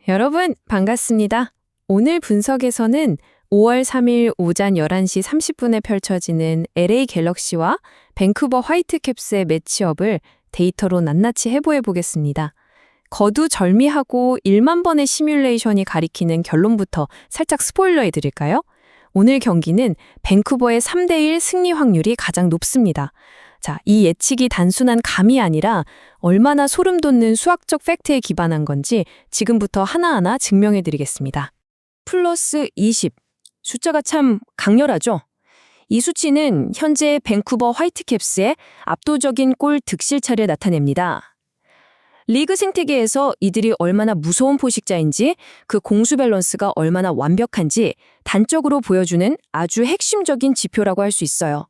여러분, 반갑습니다. 오늘 분석에서는 5월 3일 오전 11시 30분에 펼쳐지는 LA 갤럭시와 밴쿠버 화이트캡스의 매치업을 데이터로 낱낱이 해부해 보겠습니다. 거두절미하고 1만 번의 시뮬레이션이 가리키는 결론부터 살짝 스포일러해 드릴까요? 오늘 경기는 밴쿠버의 3대1 승리 확률이 가장 높습니다. 자, 이 예측이 단순한 감이 아니라 얼마나 소름 돋는 수학적 팩트에 기반한 건지 지금부터 하나하나 증명해 드리겠습니다. 플러스 20. 숫자가 참 강렬하죠? 이 수치는 현재 밴쿠버 화이트캡스의 압도적인 골 득실차를 나타냅니다. 리그 생태계에서 이들이 얼마나 무서운 포식자인지, 그 공수 밸런스가 얼마나 완벽한지 단적으로 보여주는 아주 핵심적인 지표라고 할 수 있어요.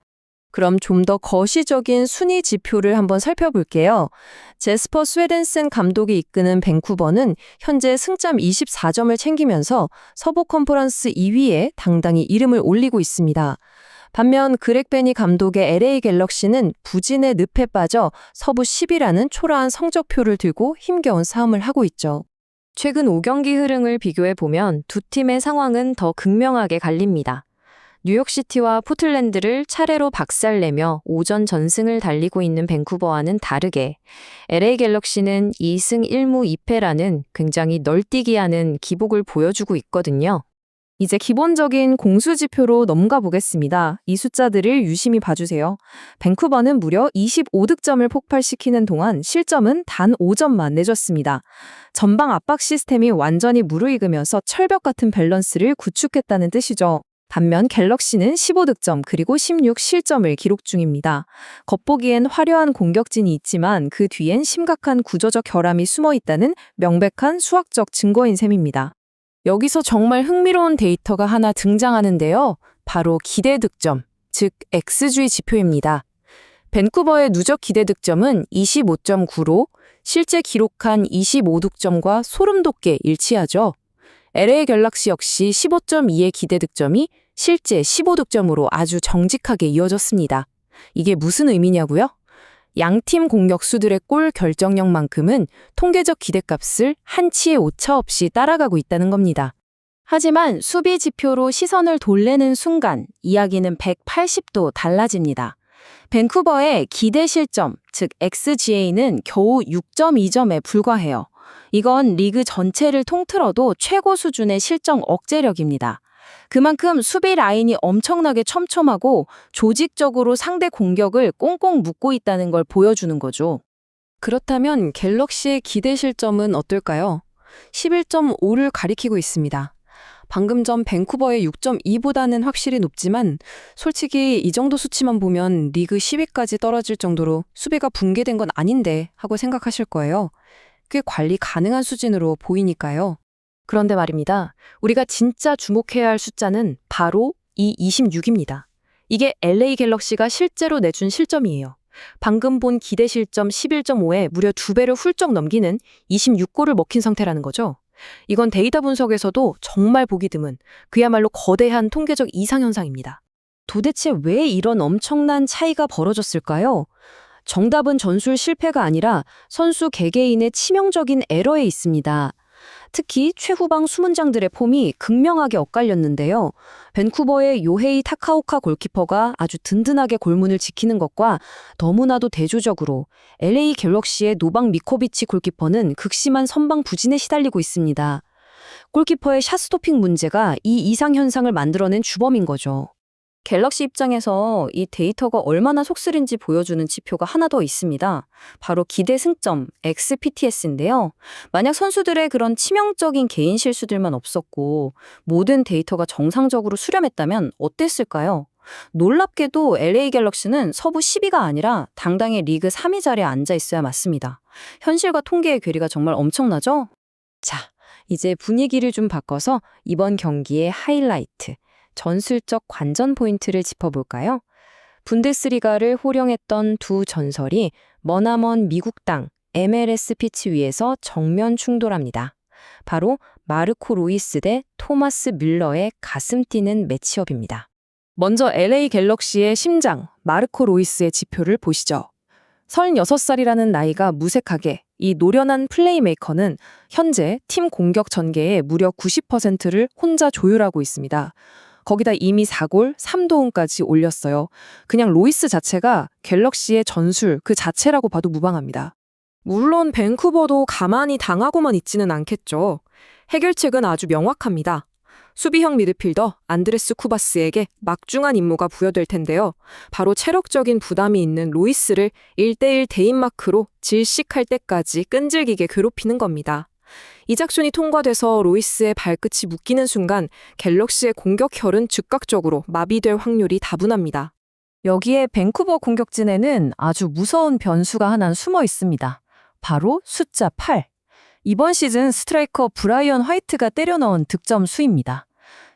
그럼 좀 더 거시적인 순위 지표를 한번 살펴볼게요. 제스퍼 스웨덴슨 감독이 이끄는 밴쿠버는 현재 승점 24점을 챙기면서 서부 컨퍼런스 2위에 당당히 이름을 올리고 있습니다. 반면 그렉 베니 감독의 LA 갤럭시는 부진의 늪에 빠져 서부 10위라는 초라한 성적표를 들고 힘겨운 싸움을 하고 있죠. 최근 5경기 흐름을 비교해보면 두 팀의 상황은 더 극명하게 갈립니다. 뉴욕시티와 포틀랜드를 차례로 박살내며 오전 전승을 달리고 있는 밴쿠버와는 다르게 LA 갤럭시는 2승 1무 2패라는 굉장히 널뛰기하는 기복을 보여주고 있거든요. 이제 기본적인 공수지표로 넘어가 보겠습니다. 이 숫자들을 유심히 봐주세요. 밴쿠버는 무려 25득점을 폭발시키는 동안 실점은 단 5점만 내줬습니다. 전방 압박 시스템이 완전히 무르익으면서 철벽 같은 밸런스를 구축했다는 뜻이죠. 반면 갤럭시는 15득점 그리고 16실점을 기록 중입니다. 겉보기엔 화려한 공격진이 있지만 그 뒤엔 심각한 구조적 결함이 숨어 있다는 명백한 수학적 증거인 셈입니다. 여기서 정말 흥미로운 데이터가 하나 등장하는데요. 바로 기대 득점, 즉 X주의 지표입니다. 밴쿠버의 누적 기대 득점은 25.9로 실제 기록한 25득점과 소름 돋게 일치하죠. LA 갤럭시 역시 15.2의 기대 득점이 실제 15득점으로 아주 정직하게 이어졌습니다. 이게 무슨 의미냐고요? 양팀 공격수들의 골 결정력만큼은 통계적 기대값을 한치의 오차 없이 따라가고 있다는 겁니다. 하지만 수비 지표로 시선을 돌리는 순간 이야기는 180도 달라집니다. 밴쿠버의 기대 실점, 즉 XGA는 겨우 6.2점에 불과해요. 이건 리그 전체를 통틀어도 최고 수준의 실점 억제력입니다. 그만큼 수비 라인이 엄청나게 촘촘하고 조직적으로 상대 공격을 꽁꽁 묶고 있다는 걸 보여주는 거죠. 그렇다면 갤럭시의 기대 실점은 어떨까요? 11.5를 가리키고 있습니다. 방금 전 밴쿠버의 6.2보다는 확실히 높지만 솔직히 이 정도 수치만 보면 리그 10위까지 떨어질 정도로 수비가 붕괴된 건 아닌데 하고 생각하실 거예요. 꽤 관리 가능한 수준으로 보이니까요. 그런데 말입니다. 우리가 진짜 주목해야 할 숫자는 바로 이 26입니다. 이게 LA 갤럭시가 실제로 내준 실점이에요. 방금 본 기대 실점 11.5에 무려 2배를 훌쩍 넘기는 26골을 먹힌 상태라는 거죠. 이건 데이터 분석에서도 정말 보기 드문 그야말로 거대한 통계적 이상현상입니다. 도대체 왜 이런 엄청난 차이가 벌어졌을까요? 정답은 전술 실패가 아니라 선수 개개인의 치명적인 에러에 있습니다. 특히 최후방 수문장들의 폼이 극명하게 엇갈렸는데요. 밴쿠버의 요헤이 타카오카 골키퍼가 아주 든든하게 골문을 지키는 것과 너무나도 대조적으로 LA 갤럭시의 노방 미코비치 골키퍼는 극심한 선방 부진에 시달리고 있습니다. 골키퍼의 샷스토핑 문제가 이 이상현상을 만들어낸 주범인 거죠. 갤럭시 입장에서 이 데이터가 얼마나 속쓰린지 보여주는 지표가 하나 더 있습니다. 바로 기대 승점, XPTS인데요. 만약 선수들의 그런 치명적인 개인 실수들만 없었고 모든 데이터가 정상적으로 수렴했다면 어땠을까요? 놀랍게도 LA 갤럭시는 서부 10위가 아니라 당당히 리그 3위 자리에 앉아 있어야 맞습니다. 현실과 통계의 괴리가 정말 엄청나죠? 자, 이제 분위기를 좀 바꿔서 이번 경기의 하이라이트, 전술적 관전 포인트를 짚어볼까요? 분데스리가를 호령했던 두 전설이 머나먼 미국 땅 MLS 피치 위에서 정면 충돌합니다. 바로 마르코 로이스 대 토마스 뮬러의 가슴 뛰는 매치업입니다. 먼저 LA 갤럭시의 심장, 마르코 로이스의 지표를 보시죠. 36살이라는 나이가 무색하게 이 노련한 플레이메이커는 현재 팀 공격 전개의 무려 90%를 혼자 조율하고 있습니다. 거기다 이미 4골 3도움까지 올렸어요. 그냥 로이스 자체가 갤럭시의 전술 그 자체라고 봐도 무방합니다. 물론 밴쿠버도 가만히 당하고만 있지는 않겠죠. 해결책은 아주 명확합니다. 수비형 미드필더 안드레스 쿠바스에게 막중한 임무가 부여될 텐데요. 바로 체력적인 부담이 있는 로이스를 1대1 대인마크로 질식할 때까지 끈질기게 괴롭히는 겁니다. 이 작전이 통과돼서 로이스의 발끝이 묶이는 순간 갤럭시의 공격혈은 즉각적으로 마비될 확률이 다분합니다. 여기에 밴쿠버 공격진에는 아주 무서운 변수가 하나 숨어 있습니다. 바로 숫자 8. 이번 시즌 스트라이커 브라이언 화이트가 때려 넣은 득점 수입니다.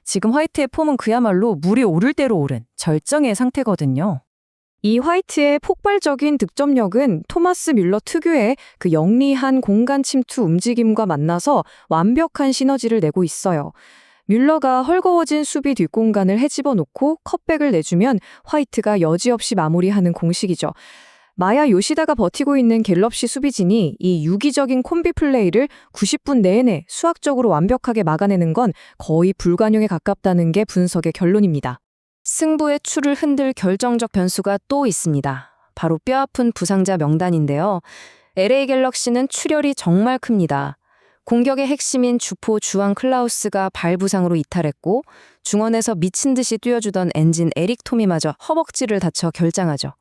지금 화이트의 폼은 그야말로 물이 오를 대로 오른 절정의 상태거든요. 이 화이트의 폭발적인 득점력은 토마스 뮬러 특유의 그 영리한 공간 침투 움직임과 만나서 완벽한 시너지를 내고 있어요. 뮬러가 헐거워진 수비 뒷공간을 헤집어 놓고 컷백을 내주면 화이트가 여지없이 마무리하는 공식이죠. 마야 요시다가 버티고 있는 갤럭시 수비진이 이 유기적인 콤비 플레이를 90분 내내 수학적으로 완벽하게 막아내는 건 거의 불가능에 가깝다는 게 분석의 결론입니다. 승부의 추를 흔들 결정적 변수가 또 있습니다. 바로 뼈아픈 부상자 명단인데요. LA 갤럭시는 출혈이 정말 큽니다. 공격의 핵심인 주포 주앙 클라우스가 발 부상으로 이탈했고 중원에서 미친 듯이 뛰어주던 엔진 에릭 톰이마저 허벅지를 다쳐 결장하죠.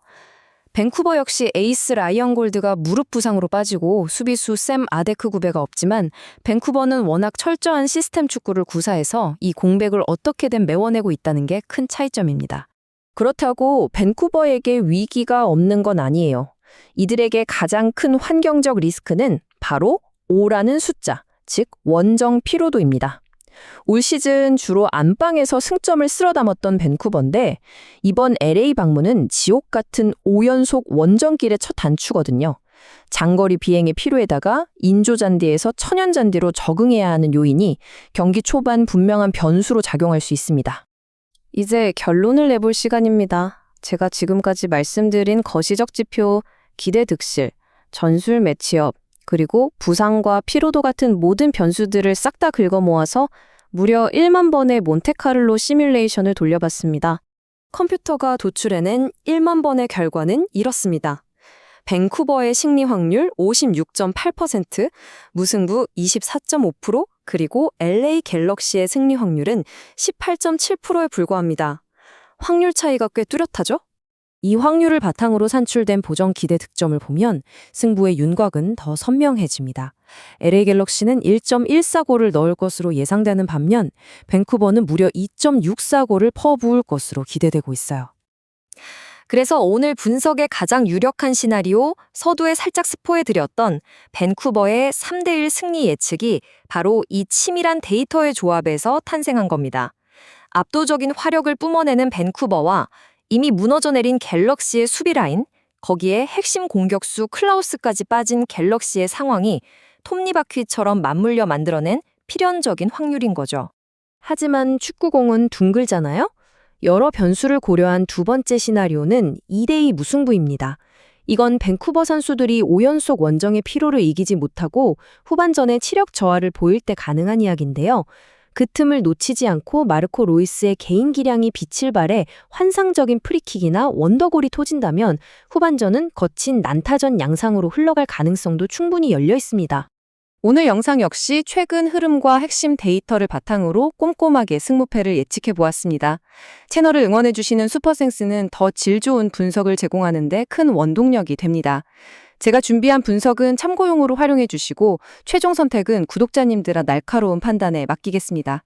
밴쿠버 역시 에이스 라이언 골드가 무릎 부상으로 빠지고 수비수 샘 아데크구베가 없지만 밴쿠버는 워낙 철저한 시스템 축구를 구사해서 이 공백을 어떻게든 메워내고 있다는 게 큰 차이점입니다. 그렇다고 밴쿠버에게 위기가 없는 건 아니에요. 이들에게 가장 큰 환경적 리스크는 바로 5라는 숫자, 즉 원정 피로도입니다. 올 시즌 주로 안방에서 승점을 쓸어 담았던 밴쿠버인데 이번 LA 방문은 지옥 같은 5연속 원정길의 첫 단추거든요. 장거리 비행의 피로에다가 인조잔디에서 천연잔디로 적응해야 하는 요인이 경기 초반 분명한 변수로 작용할 수 있습니다. 이제 결론을 내볼 시간입니다. 제가 지금까지 말씀드린 거시적 지표, 기대 득실, 전술 매치업, 그리고 부상과 피로도 같은 모든 변수들을 싹 다 긁어 모아서 무려 1만 번의 몬테카를로 시뮬레이션을 돌려봤습니다. 컴퓨터가 도출해낸 1만 번의 결과는 이렇습니다. 밴쿠버의 승리 확률 56.8%, 무승부 24.5%, 그리고 LA 갤럭시의 승리 확률은 18.7%에 불과합니다. 확률 차이가 꽤 뚜렷하죠? 이 확률을 바탕으로 산출된 보정 기대 득점을 보면 승부의 윤곽은 더 선명해집니다. LA 갤럭시는 1.14골을 넣을 것으로 예상되는 반면 밴쿠버는 무려 2.64골을 퍼부을 것으로 기대되고 있어요. 그래서 오늘 분석의 가장 유력한 시나리오, 서두에 살짝 스포해드렸던 밴쿠버의 3대1 승리 예측이 바로 이 치밀한 데이터의 조합에서 탄생한 겁니다. 압도적인 화력을 뿜어내는 밴쿠버와 이미 무너져 내린 갤럭시의 수비 라인, 거기에 핵심 공격수 클라우스까지 빠진 갤럭시의 상황이 톱니바퀴처럼 맞물려 만들어낸 필연적인 확률인 거죠. 하지만 축구공은 둥글잖아요? 여러 변수를 고려한 두 번째 시나리오는 2대2 무승부입니다. 이건 밴쿠버 선수들이 5연속 원정의 피로를 이기지 못하고 후반전에 치력 저하를 보일 때 가능한 이야기인데요. 그 틈을 놓치지 않고 마르코 로이스의 개인 기량이 빛을 발해 환상적인 프리킥이나 원더골이 터진다면 후반전은 거친 난타전 양상으로 흘러갈 가능성도 충분히 열려 있습니다. 오늘 영상 역시 최근 흐름과 핵심 데이터를 바탕으로 꼼꼼하게 승무패를 예측해 보았습니다. 채널을 응원해주시는 슈퍼센스는 더 질 좋은 분석을 제공하는 데 큰 원동력이 됩니다. 제가 준비한 분석은 참고용으로 활용해 주시고 최종 선택은 구독자님들의 날카로운 판단에 맡기겠습니다.